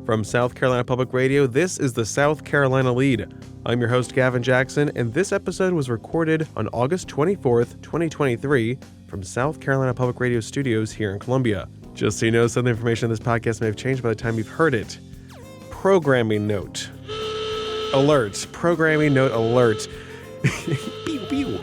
From South Carolina Public Radio, this is the South Carolina Lead. I'm your host, Gavin Jackson, and this episode was recorded on August 24th, 2023, from South Carolina Public Radio studios here in Columbia. Just so you know, some of the information in this podcast may have changed by the time you've heard it. Programming note. Alert. Programming note alert. Pew, pew.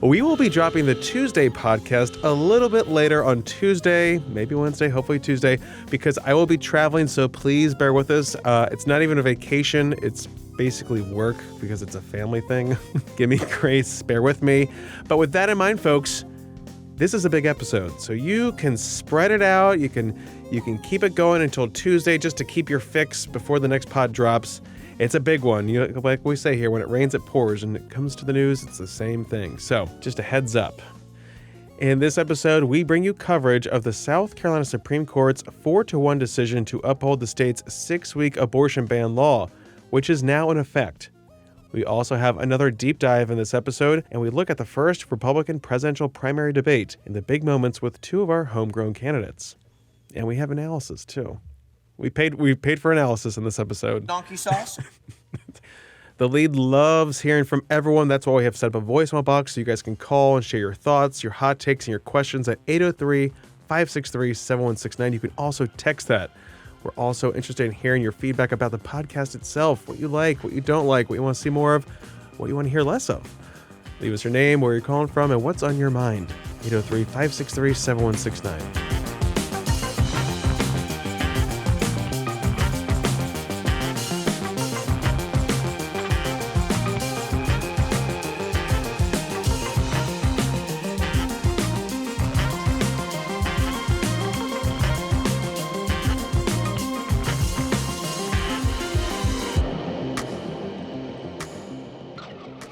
We will be dropping the Tuesday podcast a little bit later on Tuesday, maybe Wednesday, hopefully Tuesday, because I will be traveling, so please bear with us. It's not even a vacation. It's basically work because it's a family thing. Give me grace. Bear with me. But with that in mind, folks, this is a big episode, so you can spread it out. You can keep it going until Tuesday just to keep your fix before the next pod drops. It's a big one. You know, like we say here, when it rains, it pours, and it comes to the news, it's the same thing. So just a heads up. In this episode, we bring you coverage of the South Carolina Supreme Court's 4-1 decision to uphold the state's 6-week abortion ban law, which is now in effect. We also have another deep dive in this episode, and we look at the first Republican presidential primary debate and the big moments with two of our homegrown candidates. And we have analysis, too. We paid for analysis in this episode. Donkey sauce. The Lead loves hearing from everyone. That's why we have set up a voicemail box so you guys can call and share your thoughts, your hot takes, and your questions at 803-563-7169. You can also text that. We're also interested in hearing your feedback about the podcast itself, what you like, what you don't like, what you want to see more of, what you want to hear less of. Leave us your name, where you're calling from, and what's on your mind. 803-563-7169.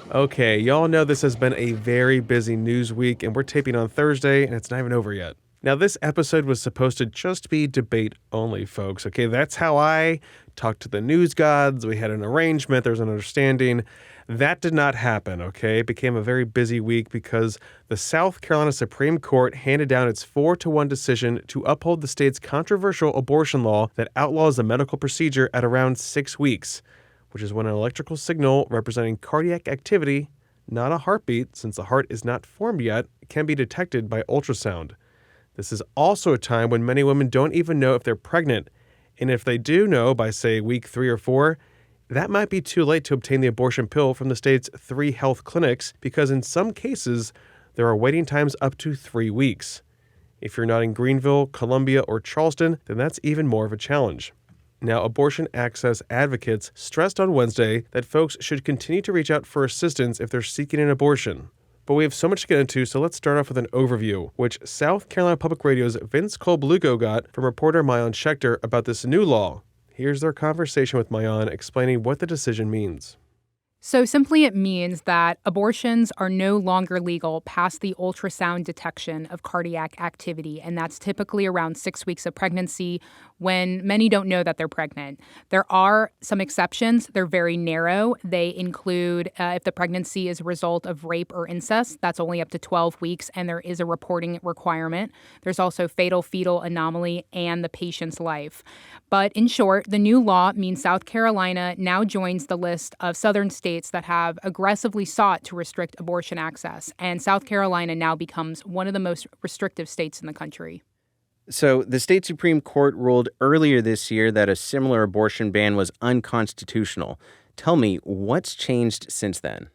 Okay, y'all know this has been a very busy news week, and we're taping on Thursday, and it's not even over yet. Now, this episode was supposed to just be debate only, folks. Okay, that's how I talked to the news gods. We had an arrangement. There was an understanding. That did not happen, okay? It became a very busy week because the South Carolina Supreme Court handed down its 4-1 decision to uphold the state's controversial abortion law that outlaws a medical procedure at around 6 weeks, which is when an electrical signal representing cardiac activity, not a heartbeat, since the heart is not formed yet, can be detected by ultrasound. This is also a time when many women don't even know if they're pregnant, and if they do know by, say, week 3 or 4, that might be too late to obtain the abortion pill from the state's 3 health clinics, because in some cases, there are waiting times up to 3 weeks. If you're not in Greenville, Columbia, or Charleston, then that's even more of a challenge. Now, abortion access advocates stressed on Wednesday that folks should continue to reach out for assistance if they're seeking an abortion. But we have so much to get into, so let's start off with an overview, which South Carolina Public Radio's Vince Colblugo got from reporter Mayan Schechter about this new law. Here's their conversation with Mayan explaining what the decision means. So simply it means that abortions are no longer legal past the ultrasound detection of cardiac activity, and that's typically around 6 weeks of pregnancy when many don't know that they're pregnant. There are some exceptions. They're very narrow. They include if the pregnancy is a result of rape or incest, that's only up to 12 weeks, and there is a reporting requirement. There's also fatal fetal anomaly and the patient's life. But in short, the new law means South Carolina now joins the list of southern states that have aggressively sought to restrict abortion access, and South Carolina now becomes one of the most restrictive states in the country. So the state Supreme Court ruled earlier this year that a similar abortion ban was unconstitutional. Tell me, what's changed since then?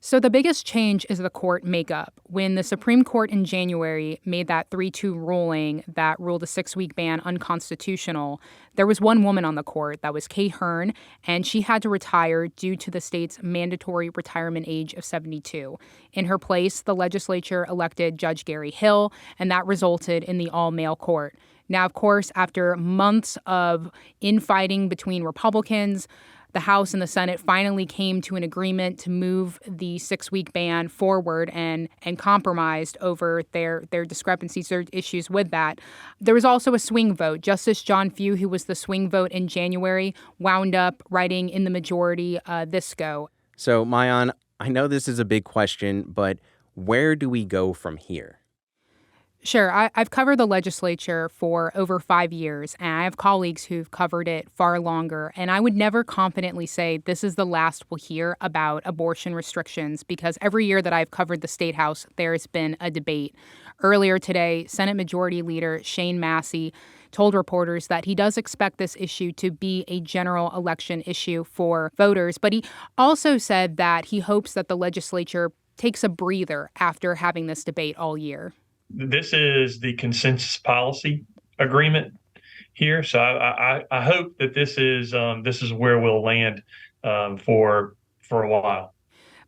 So the biggest change is the court makeup. When the Supreme Court in January made that 3-2 ruling that ruled a 6-week ban unconstitutional, there was one woman on the court, that was Kay Hearn, and she had to retire due to the state's mandatory retirement age of 72. In her place, the legislature elected Judge Gary Hill, and that resulted in the all-male court. Now, of course, after months of infighting between Republicans, the House and the Senate finally came to an agreement to move the 6-week ban forward and compromised over their discrepancies or issues with that. There was also a swing vote. Justice John Few, who was the swing vote in January, wound up writing in the majority this go. So, Mayan, I know this is a big question, but where do we go from here? Sure. I've covered the legislature for over 5 years, and I have colleagues who've covered it far longer. And I would never confidently say this is the last we'll hear about abortion restrictions because every year that I've covered the State House, there's been a debate. Earlier today, Senate Majority Leader Shane Massey told reporters that he does expect this issue to be a general election issue for voters. But he also said that he hopes that the legislature takes a breather after having this debate all year. This is the consensus policy agreement here, so I hope that this is where we'll land for a while.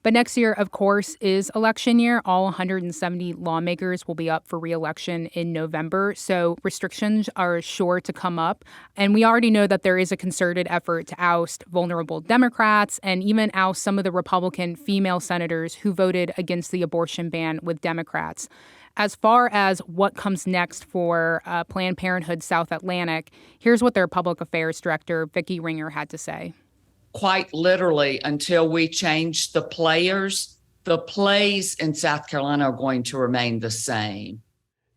But next year, of course, is election year. All 170 lawmakers will be up for re-election in November, so restrictions are sure to come up. And we already know that there is a concerted effort to oust vulnerable Democrats and even oust some of the Republican female senators who voted against the abortion ban with Democrats. As far as what comes next for Planned Parenthood South Atlantic, here's what their public affairs director, Vicki Ringer, had to say. Quite literally, until we change the players, the plays in South Carolina are going to remain the same.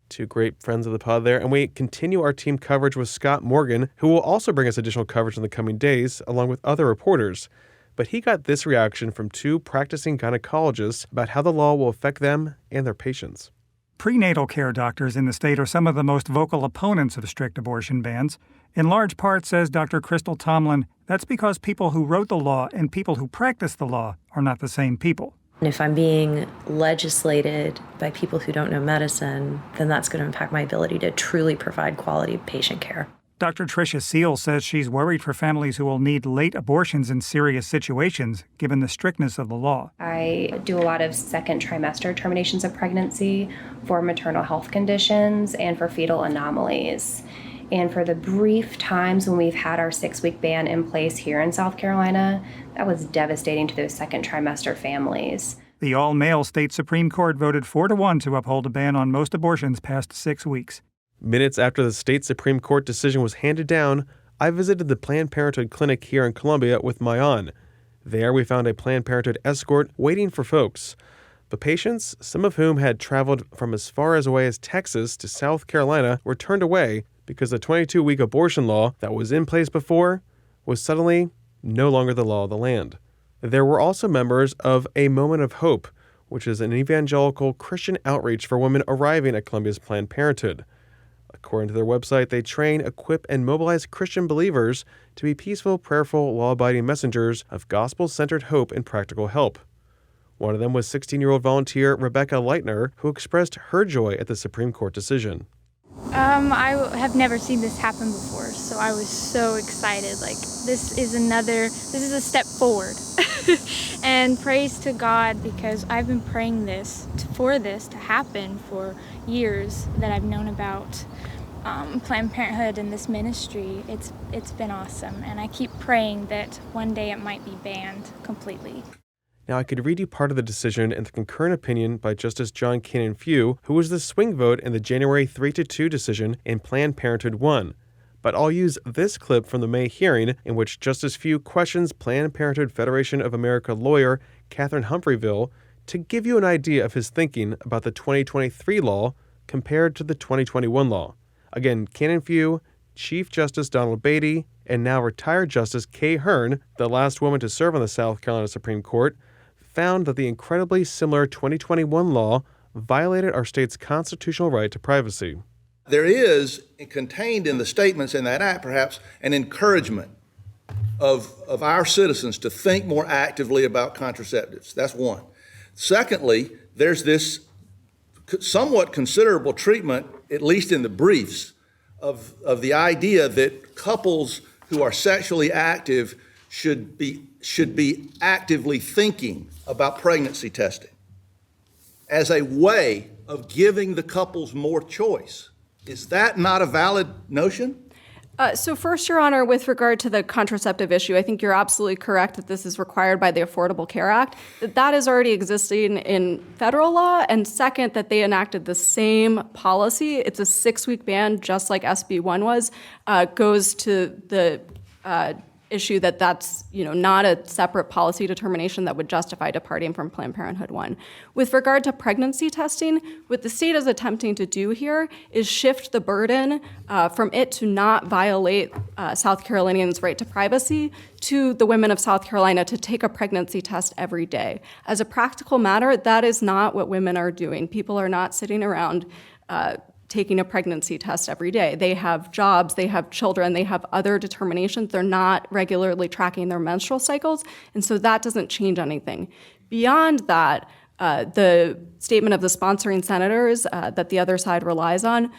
Two great friends of the pod there. And we continue our team coverage with Scott Morgan, who will also bring us additional coverage in the coming days, along with other reporters. But he got this reaction from two practicing gynecologists about how the law will affect them and their patients. Prenatal care doctors in the state are some of the most vocal opponents of strict abortion bans. In large part, says Dr. Crystal Tomlin, that's because people who wrote the law and people who practice the law are not the same people. And if I'm being legislated by people who don't know medicine, then that's going to impact my ability to truly provide quality patient care. Dr. Tricia Seal says she's worried for families who will need late abortions in serious situations, given the strictness of the law. I do a lot of second trimester terminations of pregnancy for maternal health conditions and for fetal anomalies. And for the brief times when we've had our 6-week ban in place here in South Carolina, that was devastating to those second trimester families. The all-male state Supreme Court voted 4-1 to uphold a ban on most abortions past 6 weeks. Minutes after the state Supreme Court decision was handed down, I visited the Planned Parenthood clinic here in Columbia with my aunt. There we found a Planned Parenthood escort waiting for folks. But patients, some of whom had traveled from as far away as Texas to South Carolina, were turned away because the 22-week abortion law that was in place before was suddenly no longer the law of the land. There were also members of A Moment of Hope, which is an evangelical Christian outreach for women arriving at Columbia's Planned Parenthood. According to their website, they train, equip, and mobilize Christian believers to be peaceful, prayerful, law-abiding messengers of gospel-centered hope and practical help. One of them was 16-year-old volunteer Rebecca Leitner, who expressed her joy at the Supreme Court decision. I have never seen this happen before, so I was so excited. This is a step forward. And praise to God, because I've been praying for this to happen for years that I've known about Planned Parenthood and this ministry. It's been awesome, and I keep praying that one day it might be banned completely. Now, I could read you part of the decision and the concurrent opinion by Justice John Cannon-Few, who was the swing vote in the January 3-2 decision in Planned Parenthood 1. But I'll use this clip from the May hearing in which Justice Few questions Planned Parenthood Federation of America lawyer Catherine Humphreyville to give you an idea of his thinking about the 2023 law compared to the 2021 law. Again, Cannon-Few, Chief Justice Donald Beatty, and now retired Justice Kay Hearn, the last woman to serve on the South Carolina Supreme Court, found that the incredibly similar 2021 law violated our state's constitutional right to privacy. There is contained in the statements in that act, perhaps, an encouragement of our citizens to think more actively about contraceptives. That's one. Secondly, there's this somewhat considerable treatment, at least in the briefs, of the idea that couples who are sexually active should be actively thinking about pregnancy testing as a way of giving the couples more choice. Is that not a valid notion? So first, Your Honor, with regard to the contraceptive issue, I think you're absolutely correct that this is required by the Affordable Care Act, that is already existing in federal law. And second, that they enacted the same policy. It's a 6-week ban, just like SB 1 was, goes to the issue that's not a separate policy determination that would justify departing from Planned Parenthood 1. With regard to pregnancy testing, what the state is attempting to do here is shift the burden from it to not violate South Carolinians' right to privacy to the women of South Carolina to take a pregnancy test every day. As a practical matter, that is not what women are doing. People are not sitting around taking a pregnancy test every day. They have jobs, they have children, they have other determinations. They're not regularly tracking their menstrual cycles, and so that doesn't change anything. Beyond that, the statement of the sponsoring senators that the other side relies on,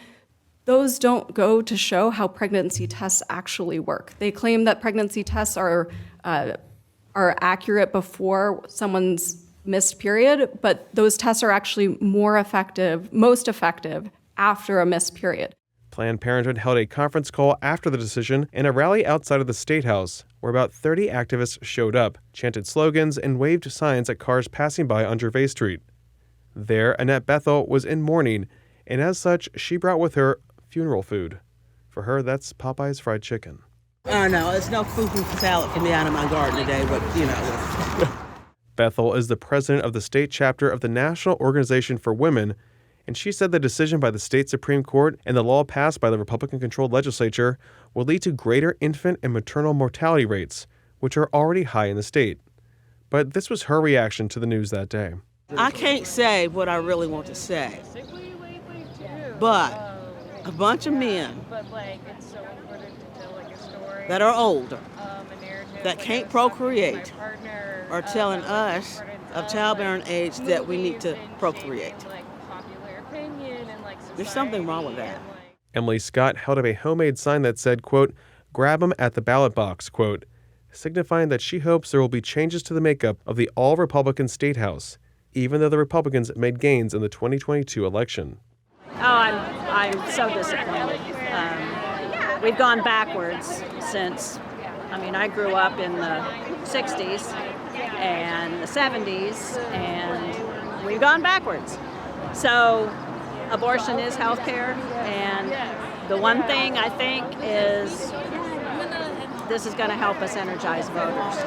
those don't go to show how pregnancy tests actually work. They claim that pregnancy tests are accurate before someone's missed period, but those tests are actually most effective after a missed period. Planned Parenthood held a conference call after the decision and a rally outside of the State House, where about 30 activists showed up, chanted slogans, and waved signs at cars passing by on Gervais Street. There, Annette Bethel was in mourning, and as such, she brought with her funeral food. For her, that's Popeye's fried chicken. No, it's no fufu salad for me out of my garden today, but Bethel is the president of the state chapter of the National Organization for Women, and she said the decision by the state Supreme Court and the law passed by the Republican-controlled legislature will lead to greater infant and maternal mortality rates, which are already high in the state. But this was her reaction to the news that day. I can't say what I really want to say, but a bunch of men that are older, that can't procreate, are telling us of childbearing age that we need to procreate. There's something wrong with that. Emily Scott held up a homemade sign that said, quote, "Grab them at the ballot box," quote, signifying that she hopes there will be changes to the makeup of the all-Republican State House, even though the Republicans made gains in the 2022 election. Oh, I'm so disappointed. We've gone backwards since, I grew up in the 60s and the 70s, and we've gone backwards. So abortion is health care, and the one thing I think is this is going to help us energize voters.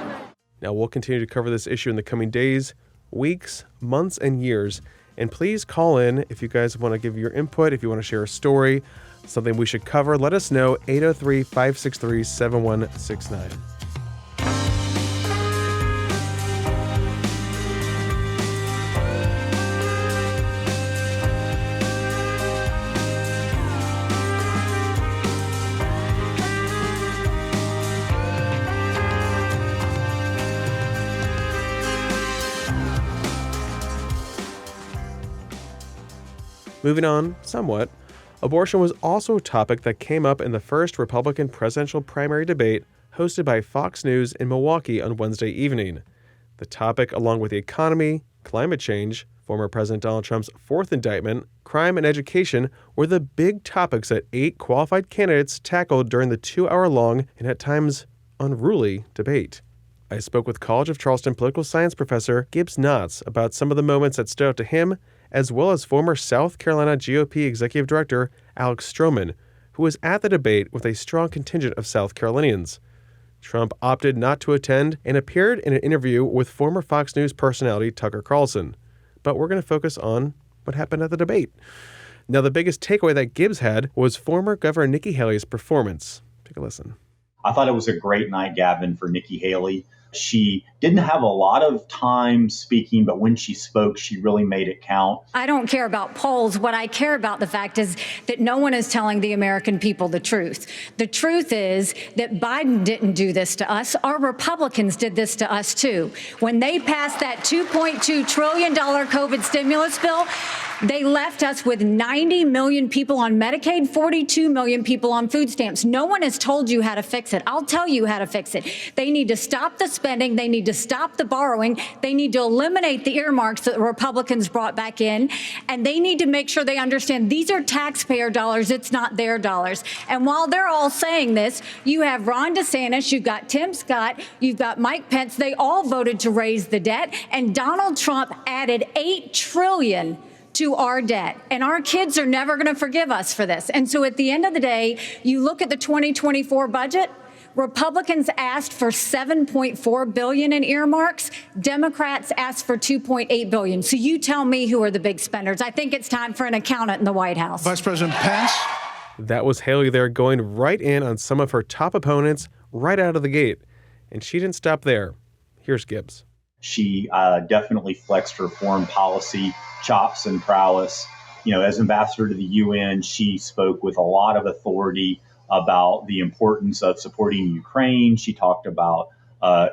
Now, we'll continue to cover this issue in the coming days, weeks, months, and years. And please call in if you guys want to give your input, if you want to share a story, something we should cover. Let us know, 803-563-7169. Moving on somewhat, abortion was also a topic that came up in the first Republican presidential primary debate hosted by Fox News in Milwaukee on Wednesday evening. The topic, along with the economy, climate change, former President Donald Trump's fourth indictment, crime, and education, were the big topics that 8 qualified candidates tackled during the 2-hour-long and at times unruly debate. I spoke with College of Charleston political science professor Gibbs Knotts about some of the moments that stood out to him, as well as former South Carolina GOP Executive Director Alex Stroman, who was at the debate with a strong contingent of South Carolinians. Trump opted not to attend and appeared in an interview with former Fox News personality Tucker Carlson. But we're going to focus on what happened at the debate. Now, the biggest takeaway that Gibbs had was former Governor Nikki Haley's performance. Take a listen. I thought it was a great night, Gavin, for Nikki Haley. She didn't have a lot of time speaking, but when she spoke, she really made it count. I don't care about polls. What I care about the fact is that no one is telling the American people the truth. The truth is that Biden didn't do this to us. Our Republicans did this to us, too. When they passed that $2.2 trillion COVID stimulus bill, they left us with 90 million people on Medicaid, 42 million people on food stamps. No one has told you how to fix it. I'll tell you how to fix it. They need to stop the spending. They need to stop the borrowing. They need to eliminate the earmarks that the Republicans brought back in. And they need to make sure they understand these are taxpayer dollars. It's not their dollars. And while they're all saying this, you have Ron DeSantis, you've got Tim Scott, you've got Mike Pence. They all voted to raise the debt. And Donald Trump added $8 trillion to our debt. And our kids are never going to forgive us for this. And so at the end of the day, you look at the 2024 budget, Republicans asked for $7.4 billion in earmarks. Democrats asked for $2.8 billion. So you tell me who are the big spenders. I think it's time for an accountant in the White House. Vice President Pence. That was Haley there, going right in on some of her top opponents right out of the gate. And she didn't stop there. Here's Gibbs. She definitely flexed her foreign policy chops and prowess. As ambassador to the UN, she spoke with a lot of authority about the importance of supporting Ukraine. She talked about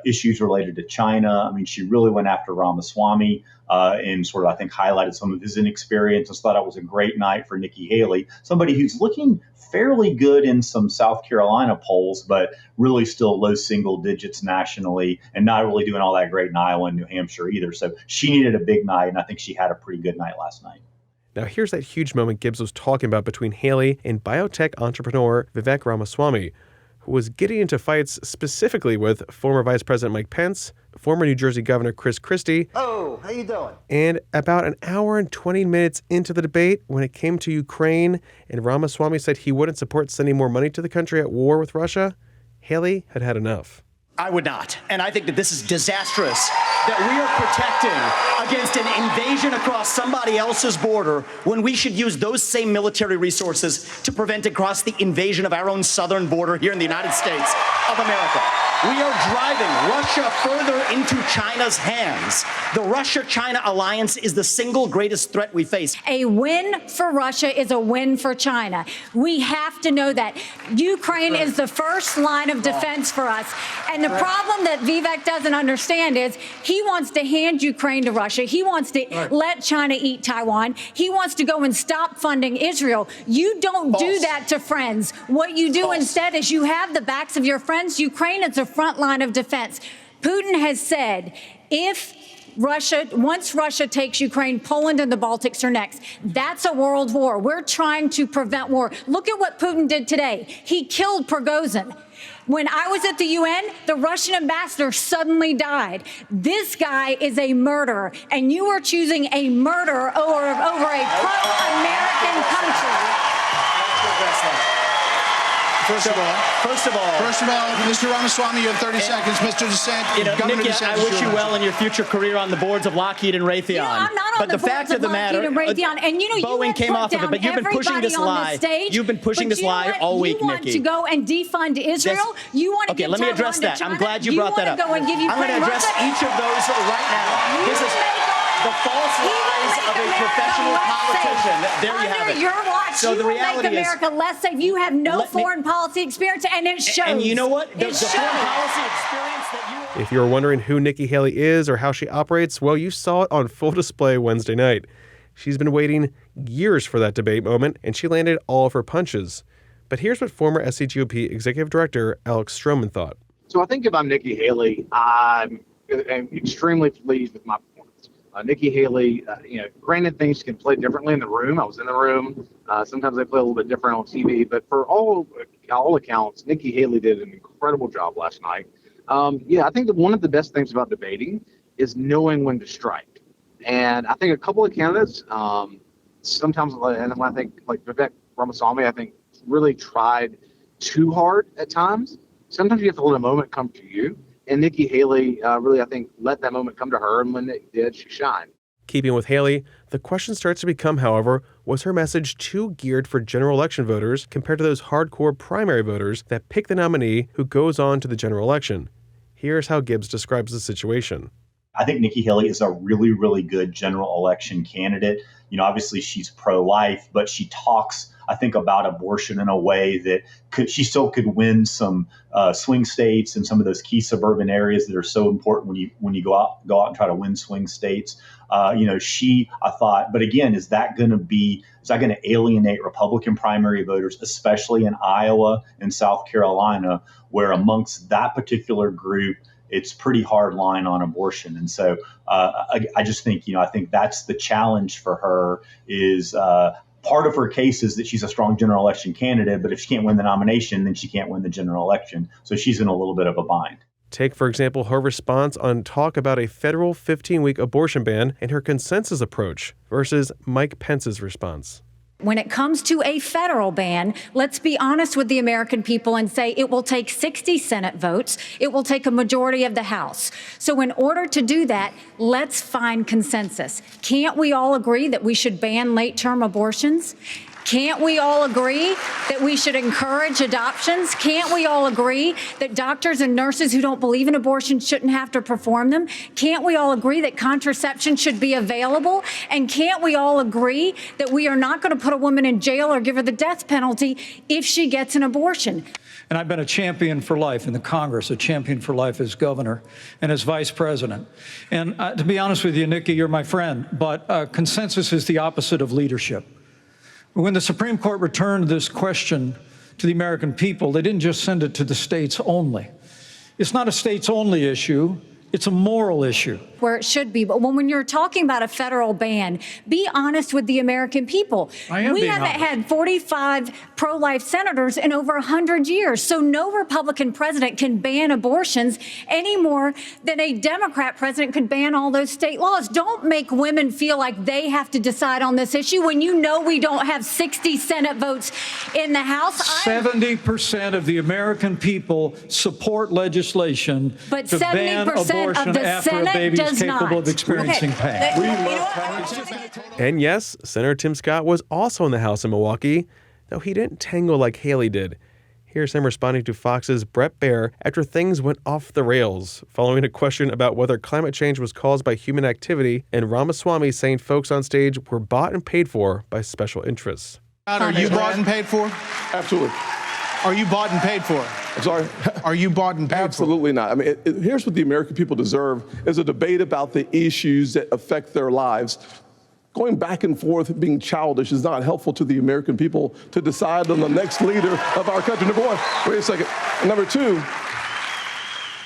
issues related to China. I mean, she really went after Ramaswamy and sort of, I think, highlighted some of his inexperience. I thought it was a great night for Nikki Haley, somebody who's looking fairly good in some South Carolina polls, but really still low single digits nationally and not really doing all that great in Iowa and New Hampshire either. So she needed a big night, and I think she had a pretty good night last night. Now, here's that huge moment Gibbs was talking about between Haley and biotech entrepreneur Vivek Ramaswamy, who was getting into fights specifically with former Vice President Mike Pence, former New Jersey Governor Chris Christie. Oh, how you doing? And about an hour and 20 minutes into the debate, when it came to Ukraine and Ramaswamy said he wouldn't support sending more money to the country at war with Russia, Haley had had enough. I would not. And I think that this is disastrous, that we are protecting against an invasion across somebody else's border when we should use those same military resources to prevent across the invasion of our own southern border here in the United States of America. We are driving Russia further into China's hands. The Russia-China alliance is the single greatest threat we face. A win for Russia is a win for China. We have to know that. Ukraine is the first line of defense for us. And the problem that Vivek doesn't understand is he wants to hand Ukraine to Russia. He wants to let China eat Taiwan. He wants to go and stop funding Israel. You don't do that to friends. What you do instead is you have the backs of your friends. Ukraine is the front line of defense. Putin has said once Russia takes Ukraine, Poland and the Baltics are next. That's a world war. We're trying to prevent war. Look at what Putin did today. He killed Prigozhin. When I was at the UN, the Russian ambassador suddenly died. This guy is a murderer, and you are choosing a murderer over a pro-American country. First of all, Mr. Ramaswamy, you have 30 seconds. Mr. DeSantis, Nikki, I wish you well in your future career on the boards of Lockheed and Raytheon. I'm not on the boards of Lockheed and Raytheon. And Boeing came off of it, but you've been pushing this lie. You've been pushing this lie all week, Nikki. You want to go and defund Israel? You want to okay, let me address that. I'm glad you brought that up. I'm going to address each of those right now. This is the false lies of a professional politician. There you have it. Your watch, so the reality is, America less safe. You have no foreign policy experience, and it shows. And you know what? The foreign policy experience that you. If you're wondering who Nikki Haley is or how she operates, well, you saw it on full display Wednesday night. She's been waiting years for that debate moment, and she landed all of her punches. But here's what former SCGOP Executive Director Alex Stroman thought. So I think if I'm Nikki Haley, I'm extremely pleased with my performance. Nikki Haley, granted things can play differently in the room. I was in the room. Sometimes they play a little bit different on TV, but for all accounts, Nikki Haley did an incredible job last night. I think that one of the best things about debating is knowing when to strike. And I think a couple of candidates, sometimes, and I think like Vivek Ramaswamy, I think really tried too hard at times. Sometimes you have to let a moment come to you. And Nikki Haley really, I think, let that moment come to her, and when it did, she shined. Keeping with Haley, the question starts to become, however, was her message too geared for general election voters compared to those hardcore primary voters that pick the nominee who goes on to the general election? Here's how Gibbs describes the situation. I think Nikki Haley is a really, really good general election candidate. Obviously she's pro-life, but she talks, I think, about abortion in a way that she still could win some swing states in some of those key suburban areas that are so important when you go out and try to win swing states. I thought, but again, is that going to alienate Republican primary voters, especially in Iowa and South Carolina, where amongst that particular group, it's pretty hard line on abortion. And so I just think, I think that's the challenge for her is part of her case is that she's a strong general election candidate, but if she can't win the nomination, then she can't win the general election. So she's in a little bit of a bind. Take, for example, her response on talk about a federal 15-week abortion ban and her consensus approach versus Mike Pence's response. When it comes to a federal ban, let's be honest with the American people and say it will take 60 Senate votes. It will take a majority of the House. So in order to do that, let's find consensus. Can't we all agree that we should ban late-term abortions? Can't we all agree that we should encourage adoptions? Can't we all agree that doctors and nurses who don't believe in abortion shouldn't have to perform them? Can't we all agree that contraception should be available? And can't we all agree that we are not going to put a woman in jail or give her the death penalty if she gets an abortion? And I've been a champion for life in the Congress, a champion for life as governor and as vice president. And to be honest with you, Nikki, you're my friend, but consensus is the opposite of leadership. When the Supreme Court returned this question to the American people, they didn't just send it to the states only. It's not a states only issue. It's a moral issue. Where it should be. But when you're talking about a federal ban, be honest with the American people. We haven't had 45 pro-life senators in over 100 years. So no Republican president can ban abortions any more than a Democrat president could ban all those state laws. Don't make women feel like they have to decide on this issue when you know we don't have 60 Senate votes in the House. 70% of the American people support legislation to ban abortion of the after Senate a baby does is capable not. of experiencing pain. And yes, Senator Tim Scott was also in the House in Milwaukee, though he didn't tangle like Haley did. Here's him responding to Fox's Brett Baier after things went off the rails, following a question about whether climate change was caused by human activity, and Ramaswamy saying folks on stage were bought and paid for by special interests. Are you bought and paid for? Absolutely. Are you bought and paid for? I'm sorry? Are you bought and paid Absolutely not. I mean, here's what the American people deserve is a debate about the issues that affect their lives. Going back and forth being childish is not helpful to the American people to decide on the next leader of our country. Number one, wait a second. Number two,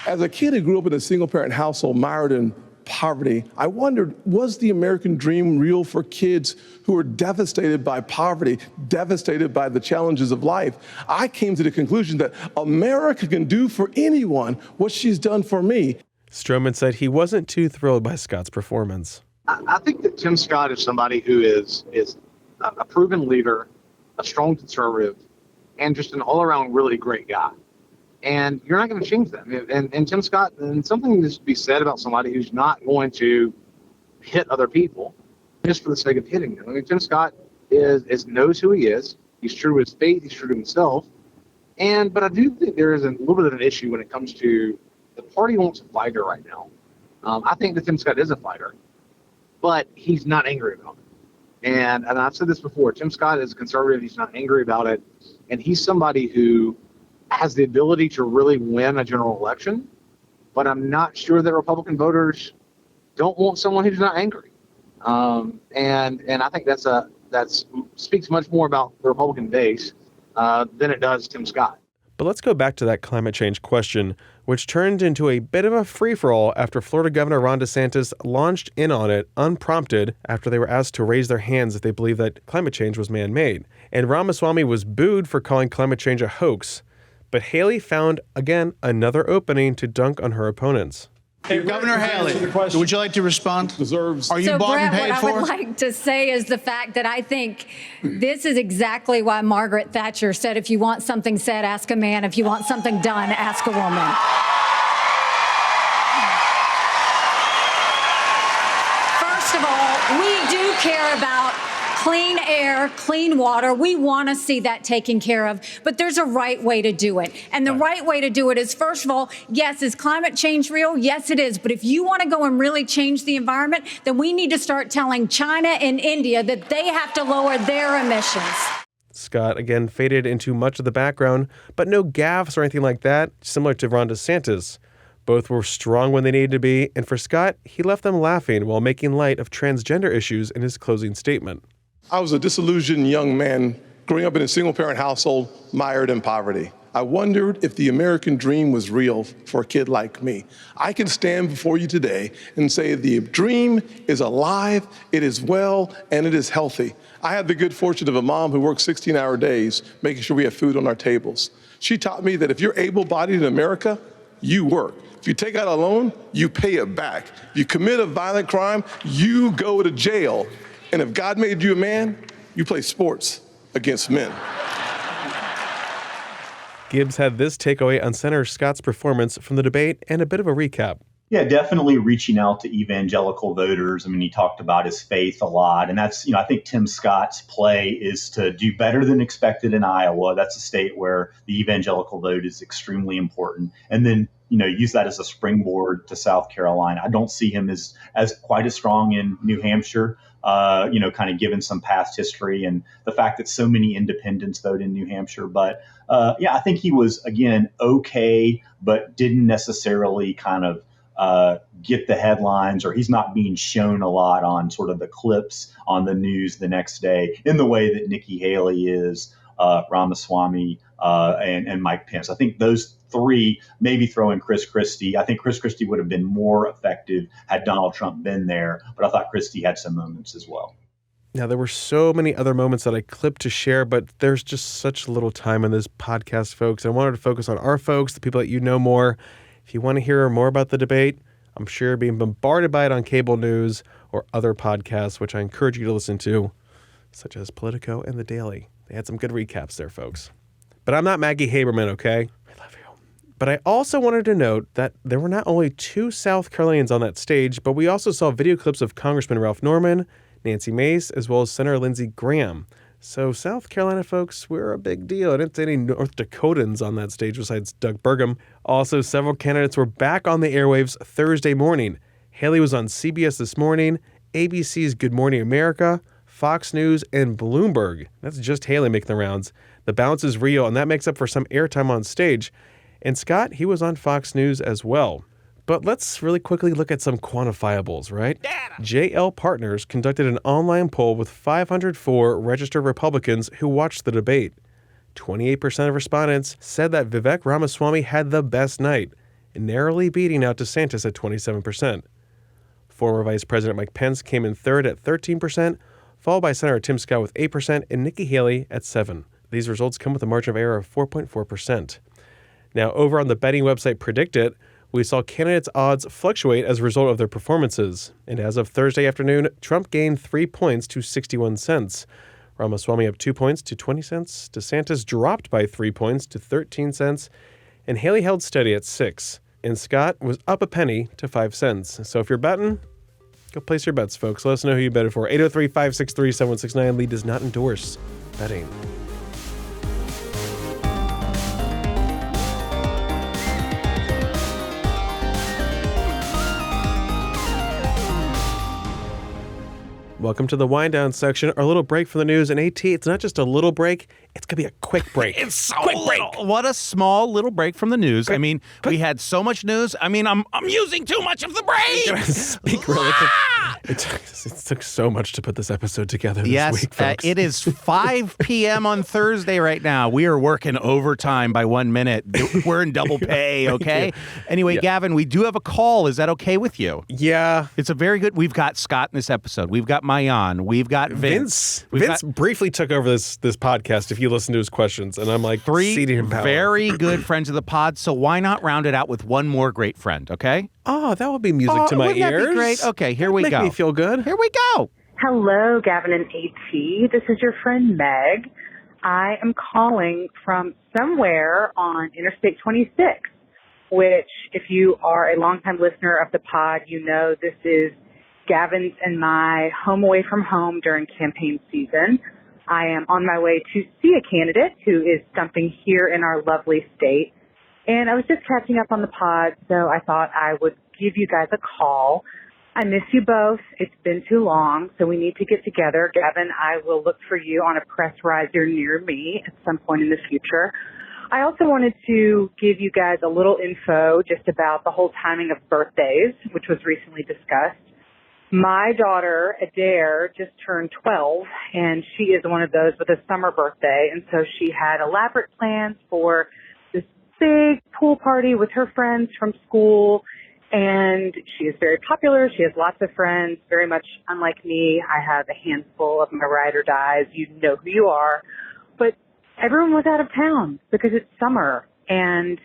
as a kid who grew up in a single-parent household mired in poverty, I wondered, was the American dream real for kids who were devastated by poverty, devastated by the challenges of life? I came to the conclusion that America can do for anyone what she's done for me. Stroman said he wasn't too thrilled by Scott's performance. I think that Tim Scott is somebody who is a proven leader, a strong conservative, and just an all-around really great guy. And you're not going to change that. And Tim Scott, and something needs to be said about somebody who's not going to hit other people just for the sake of hitting them. I mean, Tim Scott knows who he is. He's true to his faith. He's true to himself. But I do think there is a little bit of an issue when it comes to the party wants a fighter right now. I think that Tim Scott is a fighter, but he's not angry about it. And I've said this before. Tim Scott is a conservative. He's not angry about it. And he's somebody who has the ability to really win a general election, but I'm not sure that Republican voters don't want someone who's not angry. And I think that speaks much more about the Republican base than it does Tim Scott. But let's go back to that climate change question, which turned into a bit of a free-for-all after Florida Governor Ron DeSantis launched in on it unprompted after they were asked to raise their hands if they believed that climate change was man-made. And Ramaswamy was booed for calling climate change a hoax. But Haley found, again, another opening to dunk on her opponents. Hey, Governor Haley, would you like to respond? Are you bought and paid for? What I would like to say is the fact that I think this is exactly why Margaret Thatcher said, if you want something said, ask a man. If you want something done, ask a woman. First of all, we do care about clean air, clean water. We want to see that taken care of, but there's a right way to do it. And the right way to do it is, first of all, yes, is climate change real? Yes, it is. But if you want to go and really change the environment, then we need to start telling China and India that they have to lower their emissions. Scott, again, faded into much of the background, but no gaffes or anything like that, similar to Ron DeSantis. Both were strong when they needed to be, and for Scott, he left them laughing while making light of transgender issues in his closing statement. I was a disillusioned young man growing up in a single-parent household mired in poverty. I wondered if the American dream was real for a kid like me. I can stand before you today and say the dream is alive, it is well, and it is healthy. I had the good fortune of a mom who worked 16-hour days, making sure we have food on our tables. She taught me that if you're able-bodied in America, you work. If you take out a loan, you pay it back. If you commit a violent crime, you go to jail. And if God made you a man, You play sports against men. Gibbs had this takeaway on Senator Scott's performance from the debate and a bit of a recap. Yeah, definitely reaching out to evangelical voters. I mean, he talked about his faith a lot. And that's, I think Tim Scott's play is to do better than expected in Iowa. That's a state where the evangelical vote is extremely important. And then, use that as a springboard to South Carolina. I don't see him as quite as strong in New Hampshire, kind of given some past history and the fact that so many independents vote in New Hampshire. But I think he was, again, okay, but didn't necessarily kind of get the headlines, or he's not being shown a lot on sort of the clips on the news the next day in the way that Nikki Haley is, Ramaswamy, and Mike Pence. I think those three, maybe throw in Chris Christie. I think Chris Christie would have been more effective had Donald Trump been there, but I thought Christie had some moments as well. Now, there were so many other moments that I clipped to share, but there's just such little time in this podcast, folks. I wanted to focus on our folks, the people that you know more. If you want to hear more about the debate, I'm sure you're being bombarded by it on cable news or other podcasts, which I encourage you to listen to, such as Politico and The Daily. They had some good recaps there, folks. But I'm not Maggie Haberman, okay? I love you. But I also wanted to note that there were not only 2 South Carolinians on that stage, but we also saw video clips of Congressman Ralph Norman, Nancy Mace, as well as Senator Lindsey Graham. So South Carolina folks, we're a big deal. I didn't see any North Dakotans on that stage besides Doug Burgum. Also, several candidates were back on the airwaves Thursday morning. Haley was on CBS This Morning, ABC's Good Morning America, Fox News, and Bloomberg. That's just Haley making the rounds. The bounce is real, and that makes up for some airtime on stage. And Scott, he was on Fox News as well. But let's really quickly look at some quantifiables, right? Data. JL Partners conducted an online poll with 504 registered Republicans who watched the debate. 28% of respondents said that Vivek Ramaswamy had the best night, narrowly beating out DeSantis at 27%. Former Vice President Mike Pence came in third at 13%, followed by Senator Tim Scott with 8% and Nikki Haley at 7%. These results come with a margin of error of 4.4%. Now, over on the betting website PredictIt, we saw candidates' odds fluctuate as a result of their performances. And as of Thursday afternoon, Trump gained 3 points to 61 cents. Ramaswamy up 2 points to 20 cents. DeSantis dropped by 3 points to 13 cents. And Haley held steady at 6. And Scott was up a penny to 5 cents. So if you're betting, go place your bets, folks. Let us know who you betted for. 803-563-7169. Lee does not endorse betting. Welcome to the wind down section, our little break from the news. And AT, it's not just a little break, it's going to be a quick break. It's so quick little. Break. What a small little break from the news. I mean, we had so much news. I mean, I'm using too much of the break. Speak really quick. It took so much to put this episode together this week, folks. It is 5 p.m. on Thursday right now. We are working overtime by 1 minute. We're in double pay, okay? Anyway, yeah. Gavin, we do have a call. Is that okay with you? Yeah. It's a very good... We've got Scott in this episode. We've got Mayan. We've got Vince. Vince briefly took over this podcast, if you listen to his questions, and I'm like, 3 very good friends of the pod, so why not round it out with one more great friend, okay? Oh, that would be music to my ears. That be great? Okay, here we go. Make me feel good. Here we go. Hello, Gavin and AT. This is your friend Meg. I am calling from somewhere on Interstate 26, which, if you are a longtime listener of the pod, you know this is Gavin's and my home away from home during campaign season. I am on my way to see a candidate who is stumping here in our lovely state. And I was just catching up on the pod, so I thought I would give you guys a call. I miss you both. It's been too long, so we need to get together. Gavin, I will look for you on a press riser near me at some point in the future. I also wanted to give you guys a little info just about the whole timing of birthdays, which was recently discussed. My daughter, Adair, just turned 12, and she is one of those with a summer birthday, and so she had elaborate plans for this big pool party with her friends from school, and she is very popular. She has lots of friends, very much unlike me. I have a handful of my ride or dies. You know who you are. But everyone was out of town because it's summer, and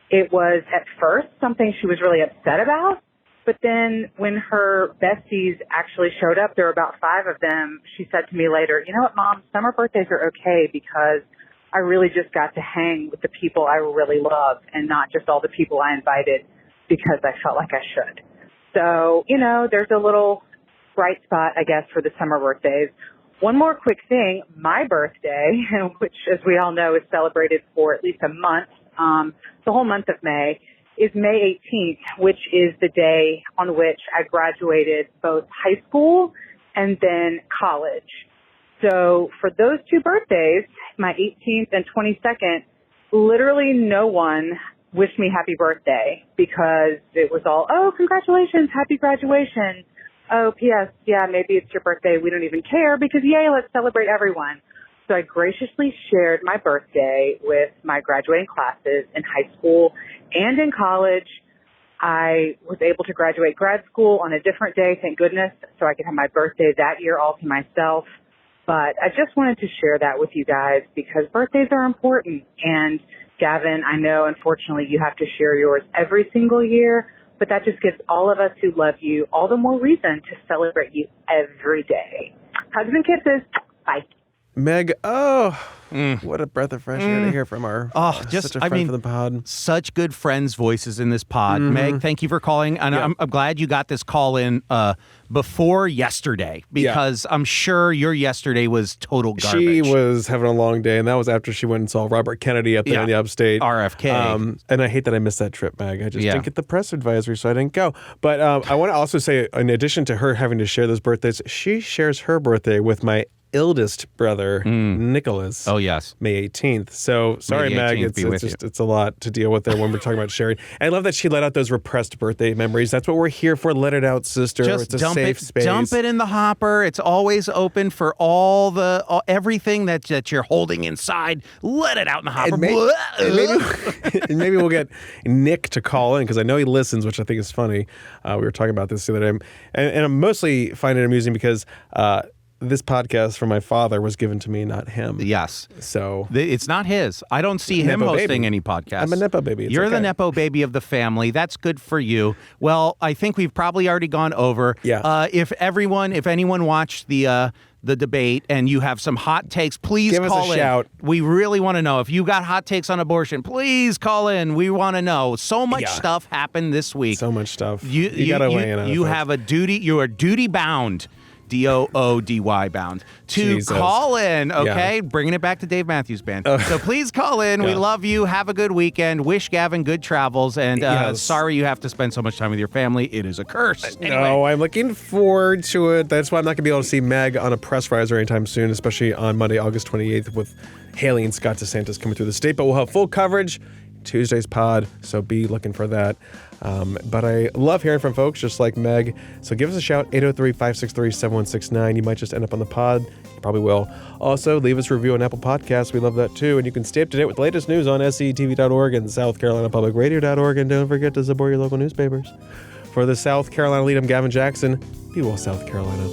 it was at first something she was really upset about. But then when her besties actually showed up, there were about 5 of them, she said to me later, you know what, Mom, summer birthdays are okay because I really just got to hang with the people I really love and not just all the people I invited because I felt like I should. So, there's a little bright spot, I guess, for the summer birthdays. One more quick thing, my birthday, which as we all know is celebrated for at least a month, the whole month of May, is May 18th, which is the day on which I graduated both high school and then college. So for those 2 birthdays, my 18th and 22nd, literally no one wished me happy birthday because it was all, oh, congratulations, happy graduation. Oh, P.S., yeah, maybe it's your birthday. We don't even care because, yay, let's celebrate everyone. So I graciously shared my birthday with my graduating classes in high school and in college. I was able to graduate grad school on a different day, thank goodness, so I could have my birthday that year all to myself. But I just wanted to share that with you guys because birthdays are important. And Gavin, I know, unfortunately, you have to share yours every single year, but that just gives all of us who love you all the more reason to celebrate you every day. Hugs and kisses. Bye. Meg, what a breath of fresh air to hear from our such a friend for the pod. Such good friends' voices in this pod. Meg, thank you for calling. And I'm glad you got this call in before yesterday because I'm sure your yesterday was total garbage. She was having a long day, and that was after she went and saw Robert Kennedy up there in the upstate. RFK. And I hate that I missed that trip, Meg. I just didn't get the press advisory, so I didn't go. But I want to also say, in addition to her having to share those birthdays, she shares her birthday with my eldest brother, Nicholas. Oh, yes. May 18th. So, sorry, Meg, it's a lot to deal with there when we're talking about sharing. I love that she let out those repressed birthday memories. That's what we're here for. Let it out, sister. Just it's a safe space. Dump it in the hopper. It's always open for everything that you're holding inside. Let it out in the hopper. And maybe we'll get Nick to call in because I know he listens, which I think is funny. We were talking about this the other day. And I mostly find it amusing because this podcast from my father was given to me, not him. Yes. So it's not his. I don't see him hosting any podcasts. I'm a Nepo baby. You're the Nepo baby of the family. That's good for you. Well, I think we've probably already gone over. Yeah. If anyone watched the debate and you have some hot takes, please give call us a in. Shout. We really want to know. If you got hot takes on abortion, please call in. We want to know. So much stuff happened this week. So much stuff. You got to weigh in on it. You have a duty. You are duty bound. DOODY bound to call in, okay? Yeah. Bringing it back to Dave Matthews Band. So please call in. We love you. Have a good weekend. Wish Gavin good travels. And sorry you have to spend so much time with your family. It is a curse. Anyway. No, I'm looking forward to it. That's why I'm not going to be able to see Meg on a press riser anytime soon, especially on Monday, August 28th with Haley and Scott DeSantis coming through the state. But we'll have full coverage Tuesday's pod, so be looking for that. But I love hearing from folks just like Meg. So give us a shout, 803-563-7169. You might just end up on the pod. You probably will. Also, leave us a review on Apple Podcasts. We love that too. And you can stay up to date with the latest news on SCTV.org and SouthCarolinaPublicRadio.org. And don't forget to support your local newspapers. For the South Carolina lead, I'm Gavin Jackson. Be well, South Carolina.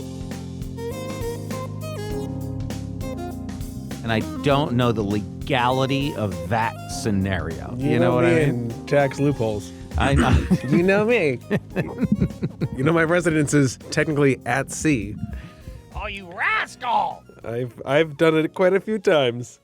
And I don't know the legality of that scenario. You know what I mean? Tax loopholes. I know. You know me. You know my residence is technically at sea. Oh, you rascal! I've done it quite a few times.